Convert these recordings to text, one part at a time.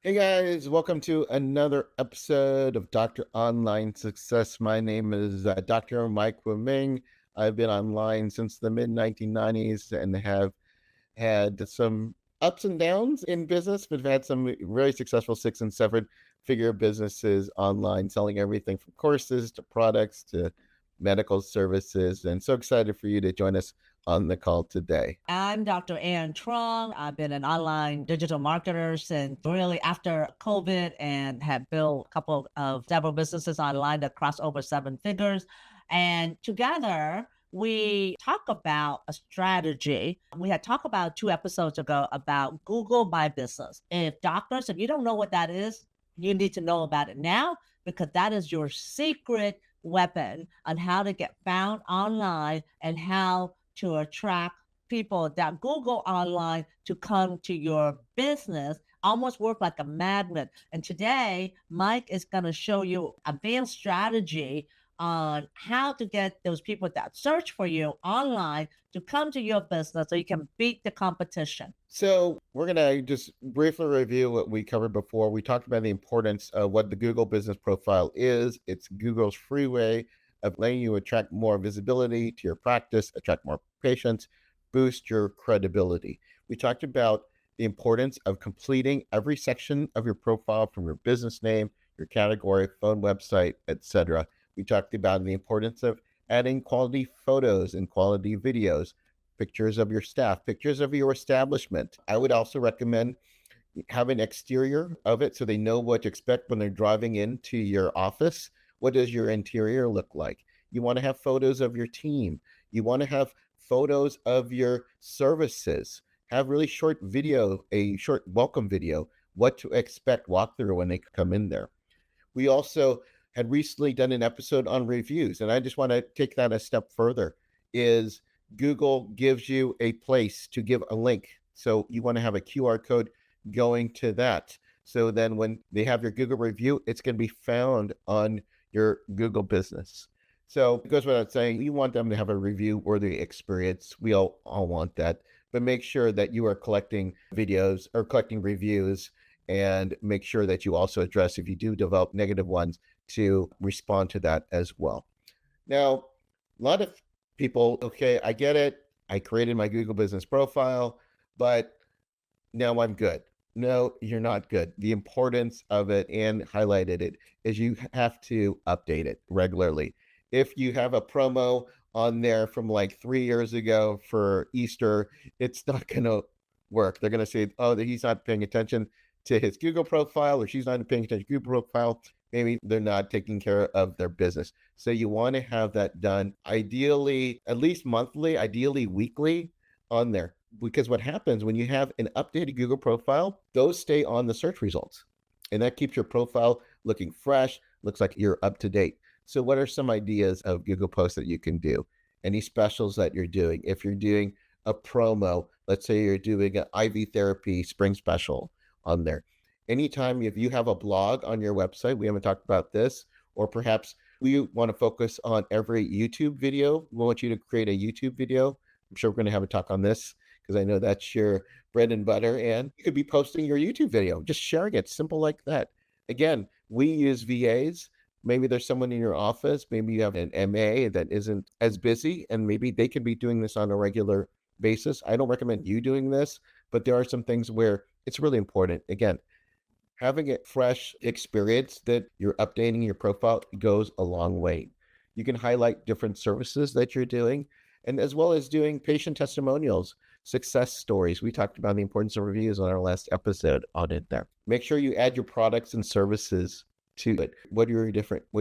Hey guys, welcome to another episode of Dr. Online Success. My name is Dr. Mike Woo-Ming. I've been online since the mid 1990s and have had some ups and downs in business, but have had some very successful 6 and 7 figure businesses online, selling everything from courses to products to medical services. And so excited for you to join us on the call today. I'm Dr. Truong. I've been an online digital marketer since really after COVID and have built a couple of several businesses online that cross over 7 figures. And together we talk about a strategy. We had talked about 2 episodes ago about Google My Business. If you don't know what that is, you need to know about it now because that is your secret weapon on how to get found online and how to attract people that Google online to come to your business, almost work like a magnet. And today, Mike is going to show you advanced strategy on how to get those people that search for you online to come to your business so you can beat the competition. So we're going to just briefly review what we covered before. We talked about the importance of what the Google Business Profile is. It's Google's free way of letting you attract more visibility to your practice, attract more patients, boost your credibility. We talked about the importance of completing every section of your profile from your business name, your category, phone, website, etc. We talked about the importance of adding quality photos and quality videos, pictures of your staff, pictures of your establishment. I would also recommend have an exterior of it so they know what to expect when they're driving into your office. What does your interior look like? You want to have photos of your team. You want to have photos of your services. Have really short video, a short welcome video, what to expect walkthrough when they come in there. We also had recently done an episode on reviews, and I just want to take that a step further. Is Google gives you a place to give a link. So you want to have a QR code going to that. So then when they have your Google review, it's going to be found on your Google business. So it goes without saying, you want them to have a review worthy experience. We all want that. But make sure that you are collecting videos or collecting reviews and make sure that you also address, if you do develop negative ones, to respond to that as well. Now, a lot of people, okay, I get it. I created my Google business profile, but now I'm good. No, you're not good. The importance of it and highlighted it is you have to update it regularly. If you have a promo on there from like 3 years ago for Easter, it's not going to work. They're going to say, oh, that he's not paying attention to his Google profile or she's not paying attention to Google profile. Maybe they're not taking care of their business. So you want to have that done ideally, at least monthly, ideally weekly on there. Because what happens when you have an updated Google profile, those stay on the search results. And that keeps your profile looking fresh, looks like you're up to date. So, what are some ideas of Google posts that you can do? Any specials that you're doing? If you're doing a promo, let's say you're doing an IV therapy spring special on there. Anytime if you have a blog on your website, we haven't talked about this, or perhaps we want to focus on every YouTube video. We want you to create a YouTube video. I'm sure we're going to have a talk on this because I know that's your bread and butter. And you could be posting your YouTube video, just sharing it, simple like that. Again, we use VAs. Maybe there's someone in your office, maybe you have an MA that isn't as busy, and maybe they can be doing this on a regular basis. I don't recommend you doing this, but there are some things where it's really important. Again, having a fresh experience that you're updating your profile goes a long way. You can highlight different services that you're doing, and as well as doing patient testimonials, success stories. We talked about the importance of reviews on our last episode on it there. Make sure you add your products and services to it. What are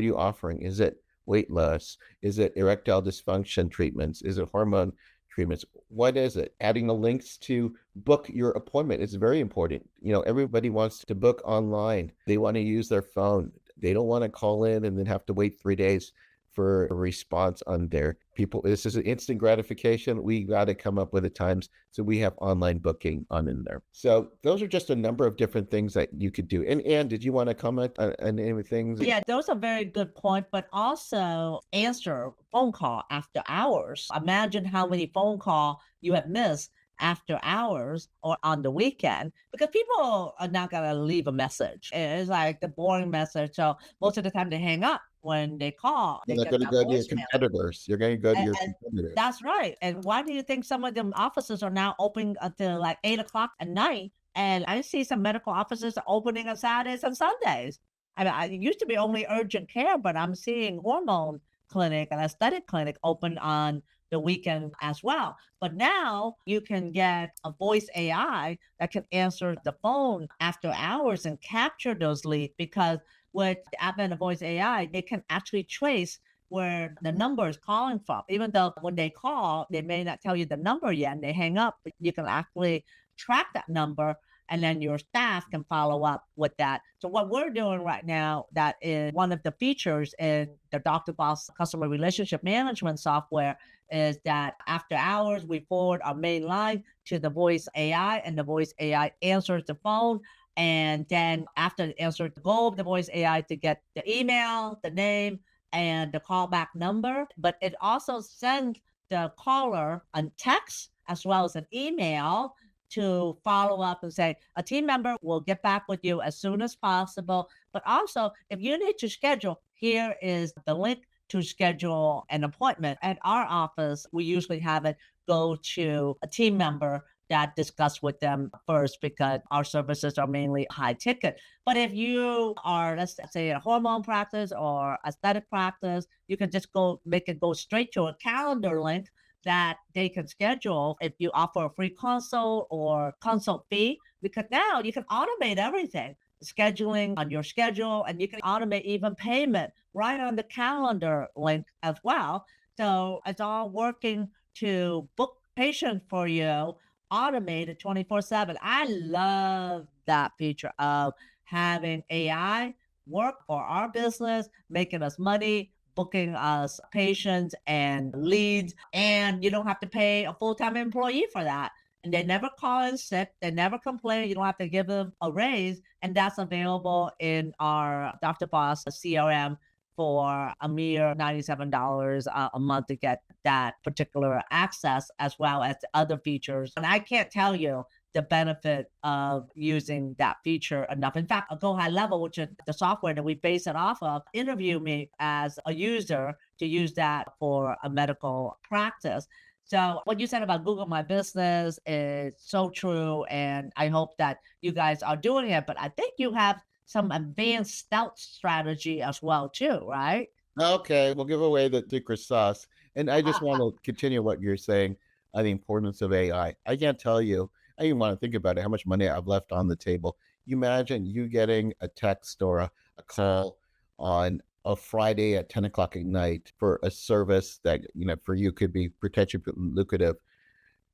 you offering? Is it weight loss? Is it erectile dysfunction treatments? Is it hormone treatments? What is it? Adding the links to book your appointment is very important. Everybody wants to book online. They want to use their phone. They don't want to call in and then have to wait 3 days for a response on their people. This is an instant gratification. We got to come up with it times. So we have online booking on in there. So those are just a number of different things that you could do. And Anne, did you want to comment on any things? Yeah, those are very good point, but also answer phone call after hours. Imagine how many phone call you have missed after hours or on the weekend because people are not going to leave a message. It's like the boring message. So most of the time they hang up when they call, they You're not get gonna that go to your voicemail. competitors. You're gonna go to your And competitors. that's right. And why do you think some of them offices are now open until like 8 o'clock at night? And I see some medical offices are opening on Saturdays and Sundays. I mean, it used to be only urgent care, but I'm seeing hormone clinic and aesthetic clinic open on the weekend as well. But now you can get a voice AI that can answer the phone after hours and capture those leads because with the advent of voice AI, they can actually trace where the number is calling from. Even though when they call, they may not tell you the number yet and they hang up, but you can actually track that number and then your staff can follow up with that. So what we're doing right now, that is one of the features in the Dr. Boss customer relationship management software, is that after hours, we forward our main line to the voice AI and the voice AI answers the phone. And then after the answer to go of the voice AI to get the email, the name, and the callback number, but it also sends the caller a text as well as an email to follow up and say, a team member will get back with you as soon as possible. But also, if you need to schedule, here is the link to schedule an appointment. At our office, we usually have it go to a team member that discuss with them first because our services are mainly high ticket. But if you are, let's say, a hormone practice or aesthetic practice, you can just go make it go straight to a calendar link that they can schedule if you offer a free consult or consult fee, because now you can automate everything, scheduling on your schedule, and you can automate even payment right on the calendar link as well. So it's all working to book patients for you automated 24/7. I love that feature of having AI work for our business, making us money, booking us patients and leads, and you don't have to pay a full-time employee for that. And they never call in sick, they never complain. You don't have to give them a raise, and that's available in our Dr. Boss CRM for a mere $97 a month to get that particular access as well as the other features. And I can't tell you the benefit of using that feature enough. In fact, a Go High Level, which is the software that we base it off of, interview me as a user to use that for a medical practice. So what you said about Google My Business is so true. And I hope that you guys are doing it. But I think you have some advanced stealth strategy as well, too, right? Okay, we'll give away the secret sauce. And I just want to continue what you're saying on the importance of AI. I can't tell you, I even want to think about it, how much money I've left on the table. You imagine you getting a text or a call on a Friday at 10 o'clock at night for a service that, for you could be potentially lucrative.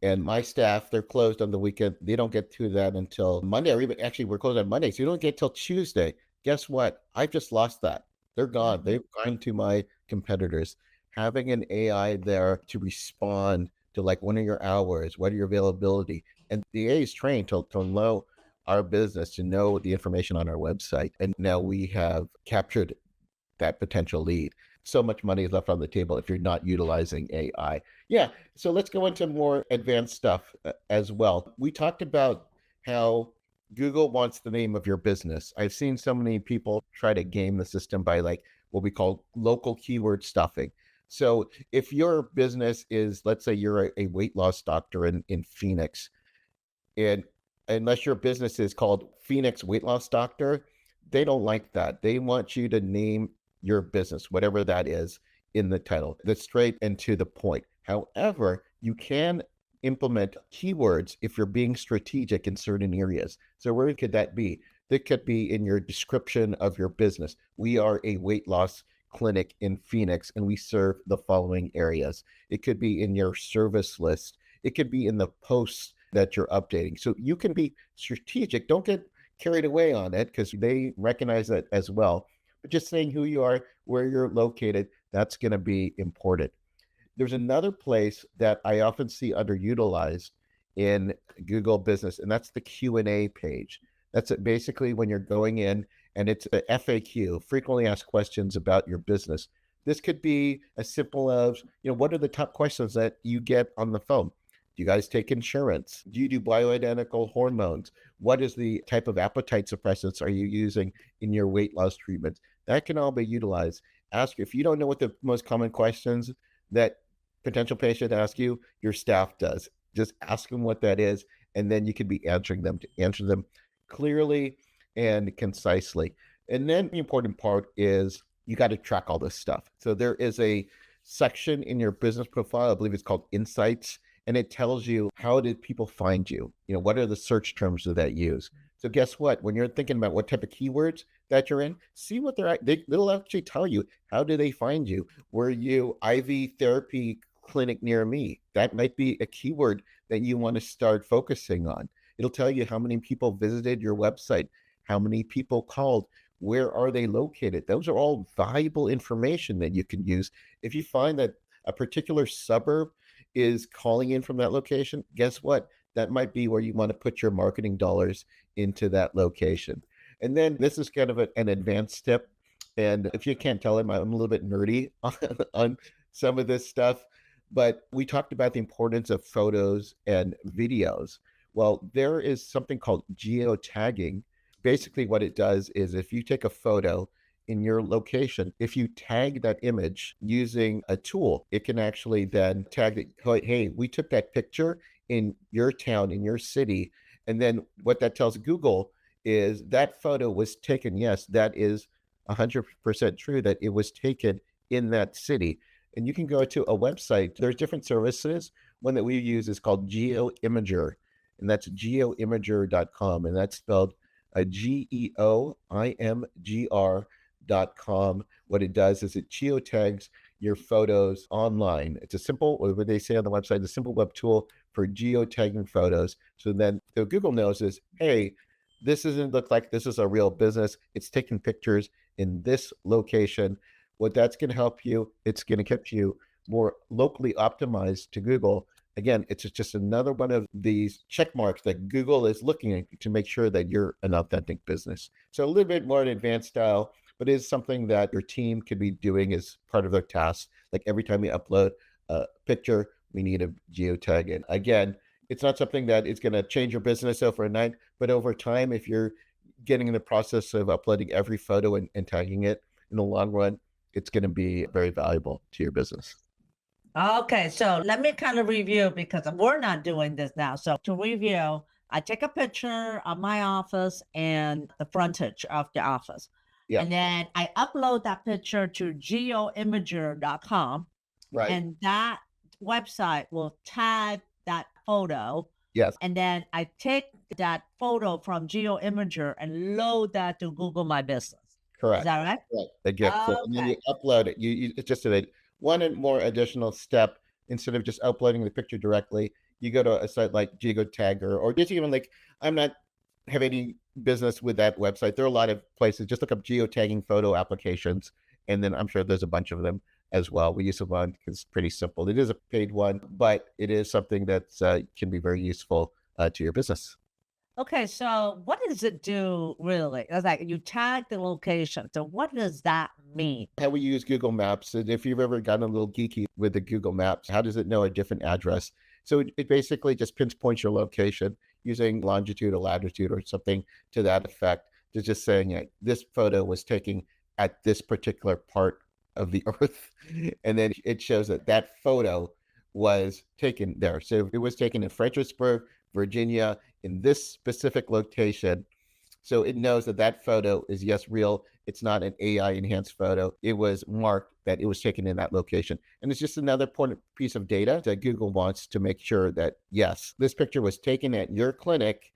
And my staff, they're closed on the weekend. They don't get to that until Monday, or even actually, we're closed on Monday. So you don't get till Tuesday. Guess what? I've just lost that. They're gone. Mhm. They've gone to my competitors. Having an AI there to respond to like when are your hours, what are your availability, and the AI is trained to know our business, to know the information on our website. And now we have captured that potential lead. So much money is left on the table if you're not utilizing AI. Yeah. So let's go into more advanced stuff as well. We talked about how Google wants the name of your business. I've seen so many people try to game the system by like what we call local keyword stuffing. So if your business is, let's say you're a weight loss doctor in Phoenix, and unless your business is called Phoenix Weight Loss Doctor, they don't like that. They want you to name your business, whatever that is, in the title. That's straight and to the point. However, you can implement keywords if you're being strategic in certain areas. So where could that be? That could be in your description of your business. We are a weight loss clinic in Phoenix and we serve the following areas. It could be in your service list. It could be in the posts that you're updating. So you can be strategic. Don't get carried away on it because they recognize that as well. But just saying who you are, where you're located, that's going to be important. There's another place that I often see underutilized in Google Business, and that's the Q&A page. That's it, basically when you're going in and it's a FAQ, frequently asked questions about your business. This could be as simple as, what are the top questions that you get on the phone? Do you guys take insurance? Do you do bioidentical hormones? What is the type of appetite suppressants are you using in your weight loss treatments? That can all be utilized. Ask if you don't know what the most common questions that potential patient ask you, your staff does. Just ask them what that is, and then you can be answering them to answer them clearly and concisely. And then the important part is you got to track all this stuff. So there is a section in your business profile, I believe it's called Insights, and it tells you how did people find you? You know, what are the search terms that use? So guess what? When you're thinking about what type of keywords that you're in, see what they'll actually tell you. How do they find you? Were you IV therapy clinic near me? That might be a keyword that you want to start focusing on. It'll tell you how many people visited your website, how many people called, where are they located. Those are all valuable information that you can use. If you find that a particular suburb is calling in from that location, guess what? That might be where you want to put your marketing dollars into that location. And then this is kind of an advanced tip. And if you can't tell, I'm a little bit nerdy on some of this stuff, but we talked about the importance of photos and videos. Well, there is something called geo-tagging. Basically, what it does is if you take a photo in your location, if you tag that image using a tool, it can actually then tag it, hey, we took that picture in your town, in your city. And then what that tells Google is that photo was taken. Yes, that is 100% true that it was taken in that city. And you can go to a website. There's different services. One that we use is called Geo Imager, and that's geo-imager.com, and that's spelled GeoImgr.com. What it does is it geotags your photos online. It's a simple, what they say on the website, a simple web tool for geotagging photos. So then the Google knows is, hey, this doesn't look like this is a real business. It's taking pictures in this location. What that's going to help you, it's going to keep you more locally optimized to Google. Again, it's just another one of these check marks that Google is looking at to make sure that you're an authentic business. So a little bit more an advanced style, but it is something that your team could be doing as part of their tasks. Like every time we upload a picture, we need a geotag. And again, it's not something that is going to change your business overnight, but over time, if you're getting in the process of uploading every photo and tagging it in the long run, it's going to be very valuable to your business. Okay, so let me kind of review because we're not doing this now. So to review, I take a picture of my office and the frontage of the office. Yeah, And then I upload that picture to geoimager.com, right. and that website will tag that photo. Yes, And then I take that photo from Geo Imager and load that to Google My Business. Is correct. that right? Right. The gift. So, and then Okay. you upload it. It's just one and more additional step. Instead of just uploading the picture directly, you go to a site like GeoTagger, or just even like, I'm not have any business with that website. There are a lot of places. Just look up geotagging photo applications, and then I'm sure there's a bunch of them as well. We use one because it's pretty simple. It is a paid one, but it is something that can be very useful to your business. Okay, so what does it do really? It's like you tag the location. So what does that mean? How we use Google Maps, and if you've ever gotten a little geeky with the Google Maps, how does it know a different address? So it basically just pinpoints your location using longitude or latitude or something to that effect. To just saying, yeah, this photo was taken at this particular part of the earth, and then it shows that that photo was taken there. So it was taken in Fredericksburg, Virginia, in this specific location. So it knows that that photo is, yes, real. It's not an AI enhanced photo. It was marked that it was taken in that location. And it's just another important piece of data that Google wants to make sure that, yes, this picture was taken at your clinic.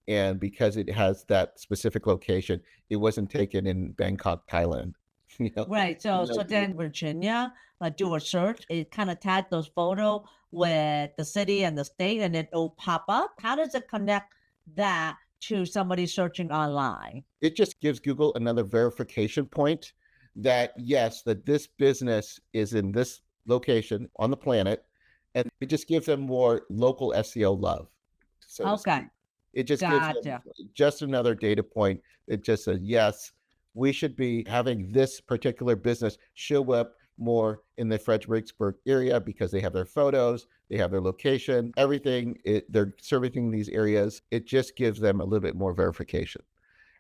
And because it has that specific location, it wasn't taken in Bangkok, Thailand. You know, Right. So then Virginia, like do a search, it kind of tag those photo with the city and the state and it'll pop up. How does it connect that to somebody searching online? it just gives Google another verification point that, yes, that this business is in this location on the planet. And it just gives them more local SEO love, so to Okay. speak. It just gives them Gotcha. just another data point. It just says, yes, we should be having this particular business show up more in the Fredericksburg area because they have their photos, they have their location, everything. They're servicing these areas. It just gives them a little bit more verification.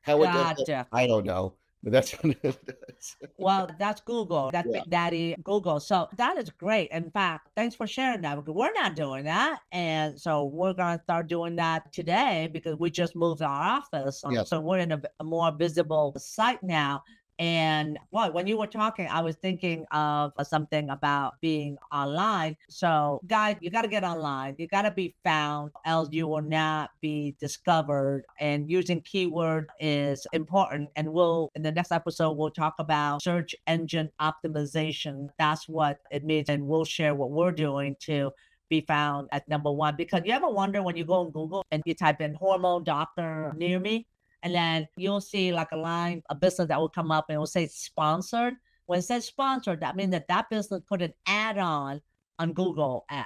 How it does it, Gotcha. I don't know, but that's what it does. Well, that's Google, that's Yeah. Big Daddy Google. So that is great. In fact, thanks for sharing that because we're not doing that. And so we're going to start doing that today because we just moved our office. Yes. So we're in a more visible site now. And boy, when you were talking, I was thinking of something about being online. So, guys, you got to get online. You got to be found, else you will not be discovered. And using keyword is important. And we'll, in the next episode, we'll talk about search engine optimization. That's what it means. And we'll share what we're doing to be found at number one. Because you ever wonder when you go on Google and you type in hormone doctor near me, and then you'll see like a line, a business that will come up and it will say sponsored. When it says sponsored, that means that that business put an ad on Google ad.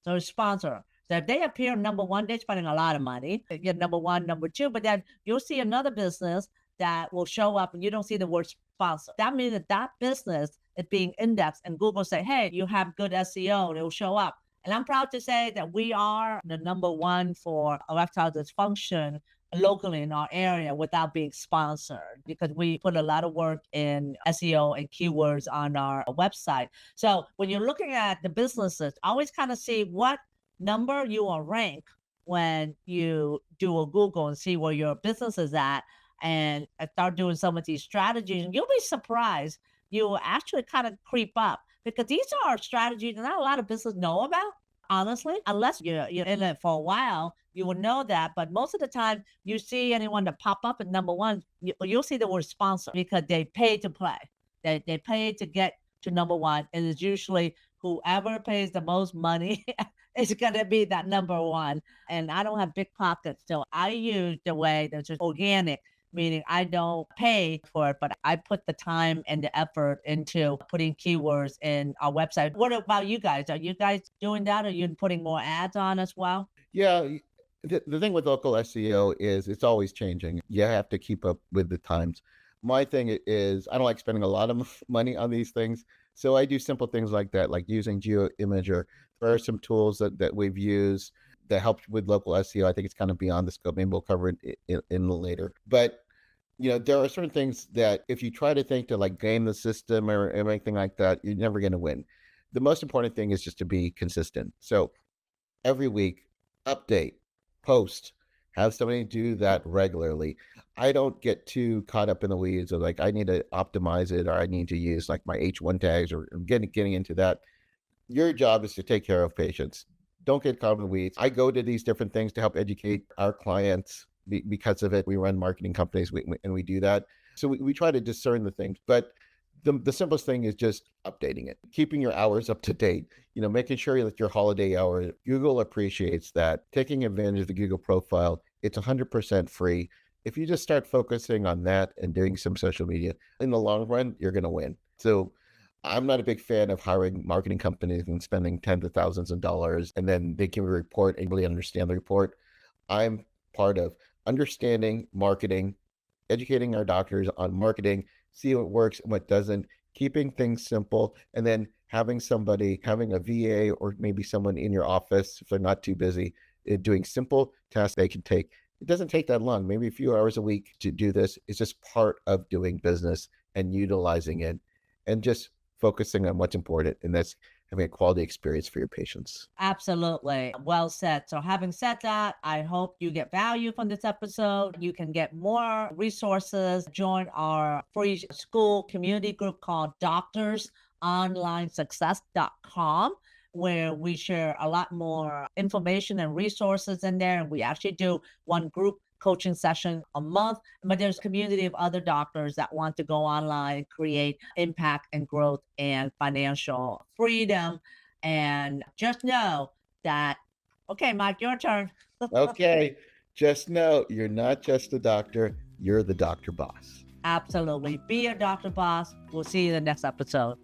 So it's sponsored. So if they appear number one, they're spending a lot of money. They get number one, number two, but then you'll see another business that will show up and you don't see the word sponsor. That means that that business is being indexed and Google say, hey, you have good SEO, it will show up. And I'm proud to say that we are the number one for erectile dysfunction locally in our area without being sponsored because we put a lot of work in SEO and keywords on our website. So when you're looking at the businesses, always kind of see what number you will rank when you do a Google and see where your business is at and start doing some of these strategies. And you'll be surprised. You will actually kind of creep up because these are strategies that not a lot of business know about. Honestly, unless you're in it for a while, you will know that. But most of the time, you see anyone that pop up at number one, you'll see the word sponsor because they pay to play. They pay to get to number one, and it's usually whoever pays the most money is going to be that number one. And I don't have big pockets, so I use the way that's just organic, meaning I don't pay for it, but I put the time and the effort into putting keywords in our website. What about you guys? Are you guys doing that? Are you putting more ads on as well? Yeah, the thing with local SEO is it's always changing. You have to keep up with the times. My thing is I don't like spending a lot of money on these things. So I do simple things like that, like using Geo Imager. There are some tools that we've used that help with local SEO. I think it's kind of beyond the scope. Maybe we'll cover it in later. But there are certain things that if you try to think to like game the system or anything like that, you're never going to win. The most important thing is just to be consistent. So every week, update, post, have somebody do that regularly. I don't get too caught up in the weeds of like, I need to optimize it or I need to use like my H1 tags or getting into that. Your job is to take care of patients. Don't get caught in the weeds. I go to these different things to help educate our clients because of it. We run marketing companies and we do that. So we try to discern the things. But the simplest thing is just updating it, keeping your hours up to date, making sure that your holiday hours, Google appreciates that, taking advantage of the Google profile. It's 100% free. If you just start focusing on that and doing some social media, in the long run, you're going to win. So I'm not a big fan of hiring marketing companies and spending tens of thousands of dollars and then they give a report and really understand the report. I'm part of understanding marketing, educating our doctors on marketing, see what works and what doesn't, keeping things simple, and then having a VA or maybe someone in your office, if they're not too busy, doing simple tasks they can take. It doesn't take that long, maybe a few hours a week to do this. It's just part of doing business and utilizing it and just focusing on what's important. And that's having a quality experience for your patients. Absolutely. Well said. So, having said that, I hope you get value from this episode. You can get more resources. Join our free school community group called doctorsonlinesuccess.com, where we share a lot more information and resources in there. And we actually do one group coaching session a month, but there's a community of other doctors that want to go online and create impact and growth and financial freedom. And just know that, okay, Mike, your turn. Okay, just know you're not just a doctor, you're the doctor boss. Absolutely. Be a doctor boss. We'll see you in the next episode.